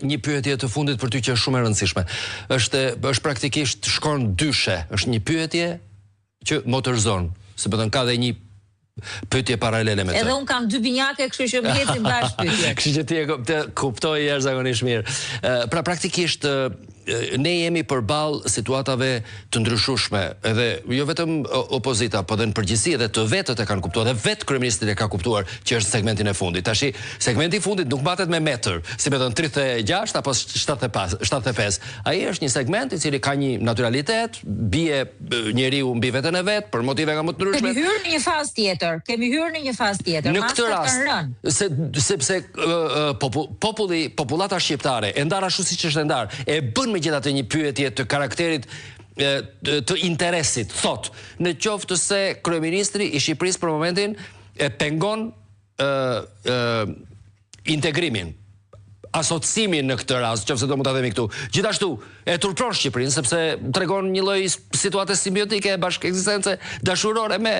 Një pyetje të fundit për ty që është shumë e rëndësishme. Është praktikisht shkon dyshe. Është një pyetje që motorzon, sepse ka dhe një pyetje paralele me të. Edhe un kam dy binjake, kështu që më ecim bashkë pyetje. Kështu që ti e kuptoj jashtëzakonisht mirë. Pra praktikisht ne jemi përballë situatave të ndryshueshme, edhe jo vetëm opozita, por edhe në përgjithësi edhe të vetët e kanë kuptuar, dhe vetë kryeministri e ka kuptuar që është segmentin e fundit. Tashi segmenti i fundit nuk mbatet me metër, si më thon 36 apo 75. Ai është një segment i cili ka një naturalitet, bie njeriu mbi veten e vet për motive nga më të ndryshme. Kemi hyrë në një fazë tjetër. Në këtë rast, sepse popullata shqiptare e ndar ashtu siç është e ndar, e bën megjithatë një pyetje të karakterit të interesit, thot, në qoftë se kryeministri i Shqipërisë për momentin e pengon integrimin, asociimin në këtë rast, nëse do mund ta themi këtu. Gjithashtu e turpron Shqipërinë sepse tregon një lloj situate simbiotike bashkëekzistence dashurore me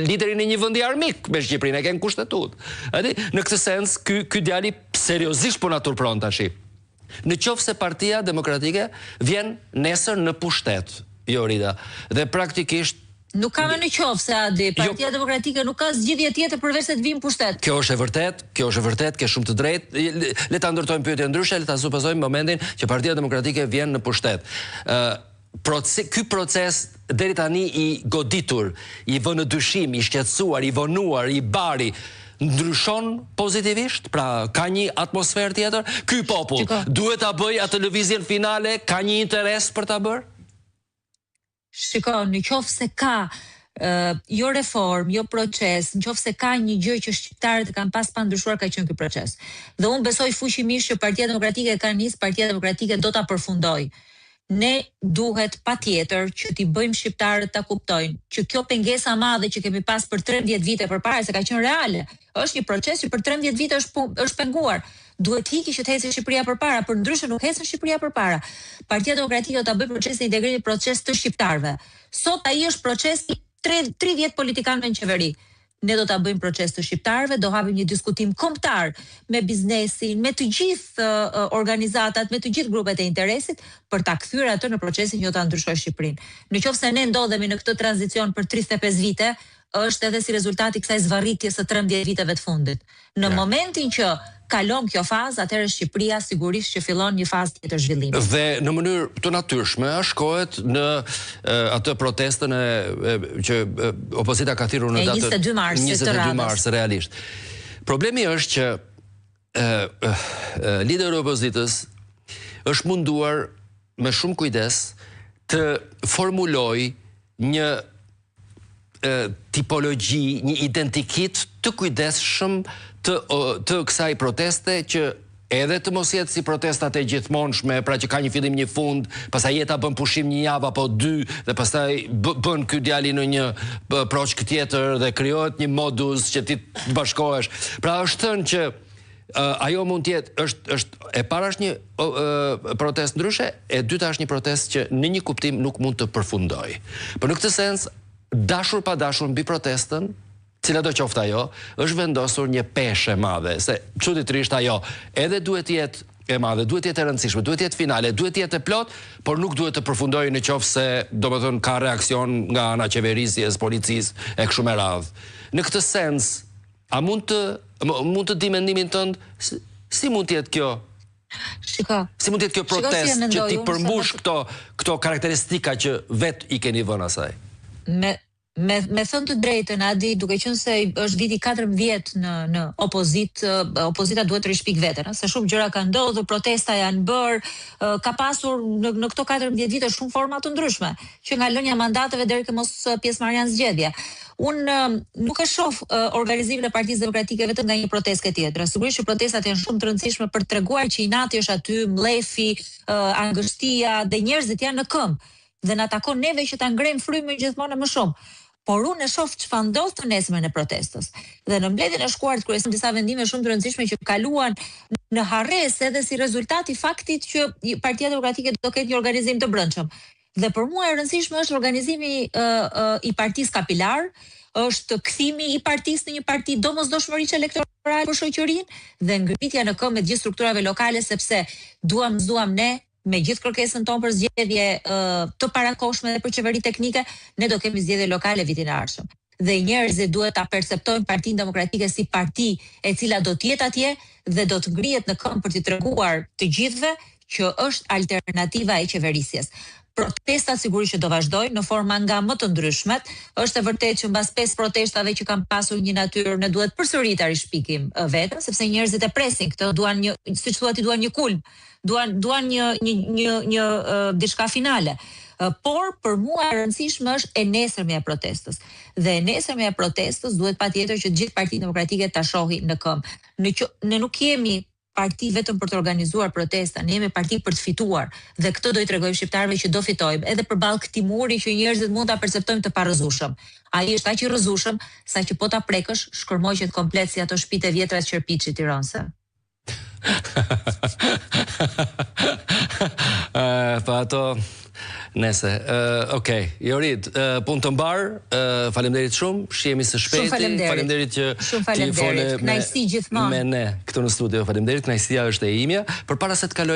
liderin e një vendi armik me Shqipërinë, e kanë kushtetuar. Në këtë sens ky djali seriozisht po na turpron tash. Në qoftë se Partia Demokratike vjen nesër në pushtet, Jorida, dhe praktikisht nuk ka më në qoftë se Adi, Partia Demokratike nuk ka zgjidhje tjetër përveç se të vinë pushtet. Kjo është e vërtet, ke shumë të drejtë. Le ta ndërtojmë pyetje ndryshe, le ta supozojmë momentin që Partia Demokratike vjen në pushtet. Ky proces deri tani i goditur, i vënë në dyshim, i shqetësuar, i vonuar, i bari, ndryshon pozitivisht, pra ka një atmosferë tjetër. Ky popull duhet ta bëj atë lëvizjen finale, ka një interes për ta bërë? Shiko, në qoftë se ka jo reform, jo proces, në qoftë se ka një gjë që shqiptarët e kanë pas pa ndryshuar, ka qenë ky proces. Dhe unë besoj fuqimisht që Partia Demokratike ka nisë, Partia Demokratike do ta përfundoj. Ne duhet patjetër që t'i bëjmë shqiptarët ta kuptojnë që kjo pengesa madhe që kemi pas për 13 vite përpara, se ka qenë reale, është një proces që për 13 vite është penguar. Duhet hiki që të ecë Shqipëria përpara, për ndryshe nuk ecën Shqipëria përpara. Partia Demokratike do ta bëjë procesin e integrimit, proces të shqiptarëve. Sot ai është proces i 30 politikanëve në qeveri. Ne do ta bëjmë proces të shqiptarëve, do hapim një diskutim kombëtar me biznesin, me të gjithë organizatat, me të gjithë grupet e interesit për ta kthyer atë në procesin që do ta ndryshojë Shqipërinë. Nëse ne ndodhemi në këtë tranzicion për 35 vite, është edhe si rezultati kësaj zvarritjes së 13 viteve të fundit. Në momentin që kalon kjo fazë, atëherë Shqipëria sigurisht që fillon një fazë tjetër zhvillimi. Dhe në mënyrë të natyrshme shkohet në atë protestën që opozita ka thirrur në datën 22 mars realisht. Problemi është që lideri i opozitës është munduar me shumë kujdes të formulojë një tipologji, një identikit të kujdesshëm të kësaj proteste, që edhe të mos jetë si protestat e gjithmonshme, pra që ka një fillim, një fund, pastaj jeta bën pushim një javë apo 2, dhe pastaj bën ky djali në një proçk tjetër dhe krijohet një modus që ti të bashkohesh. Pra është thënë që ajo mund të jetë, është e para është një protestë ndryshe, e dyta është një protestë që në një kuptim nuk mund të përfundojë. Por në këtë sens, dashur pa dashur mbi protestën, cila do qoftë ajo, është vendosur një peshë e madhe, se çuditërisht ajo edhe duhet të jetë e madhe, duhet të jetë e rëndësishme, duhet të jetë finale, duhet të jetë e plot, por nuk duhet të përfundojë në qoftë se, domethënë, ka reaksion nga ana qeverisjes, policisë e kështu me radhë. Në këtë sens, a mund të di mendimin tënd si mund të jetë kjo? Shiko. Si mund të jetë kjo protestë që ti përmbush këto karakteristika që vet i keni vënë asaj? Me thënë të drejtën, Adi, duke qenë se është viti 14 në opozita duhet të rishpik veten, se shumë gjëra kanë ndodhur, protesta janë bërë, ka pasur në këto 14 vite shumë forma të ndryshme, që nga lënia mandateve deri te mos pjesëmarrja në zgjedhje. Unë nuk e shoh organizimin e Partisë Demokratike vetëm nga një protestë tjetër. Sigurisht që protestat janë shumë të rëndësishme për treguar që inati është aty, mlefi, angështia dhe njerëzit janë në këmbë. Dhe na takon neve që ta ngrejmë frymën gjithmonë më shumë. Por unë e shoh çfarë ndodh të nesërmen e protestës. Dhe në mbledhjen e shkuar të kryesit disa vendime shumë të rëndësishme që kaluan në harresë edhe si rezultat i faktit që Partia Demokratike do ketë një organizim të brendshëm. Dhe për mua e rëndësishme është organizimi i partisë kapilar, është kthimi i partisë në një parti domosdoshmërisht elektorale. elektorale për shoqërinë dhe ngritja në këmbë të gjithë strukturave lokale, sepse duam ne me gjithë kërkesën tonë për zgjedhje të parakohshme dhe për qeveri teknike, ne do kemi zgjedhje lokale vitin e ardhshëm. Dhe njerëzit duhet ta perceptojnë Partinë Demokratike si parti e cila do të jetë atje dhe do të ngrihet në këmbë për t'i treguar të gjithëve që është alternativa e qeverisjes. Protestat sigurisht që do vazhdojnë në forma nga më të ndryshmet. Është e vërtetë që mbas 5 protestave që kanë pasur një natyrë, ne duhet përsëri ta rishpikim vetëm, sepse njerëzit e presin këtë, duan një, siç thuat, duan një kulm, duan një diçka finale. Por për mua e rëndësishme është e nesërmja e protestës. Dhe e nesërmja e protestës duhet patjetër që të gjithë Partitë Demokratike ta shohin në këmbë. Ne nuk jemi parti vetëm për të organizuar protesta, ne jemi parti për të fituar dhe këtë do i tregojmë shqiptarëve që do fitojmë, edhe përballë këtij muri që njerëzit mund ta perceptojnë të parrëzueshëm. Ai është aq i rrëzueshëm sa që po ta prekësh, shkërmoqet komplet si ato shtëpitë e vjetra të Qerpiçit tiranëse. Pa ato Nese, okej, Jorit, punë të mbar, faleminderit shumë, shihemi së shpejti, faleminderit që ti fole me ne këtu në studio, faleminderit, kënaqësia është e imja. Përpara se të kaloj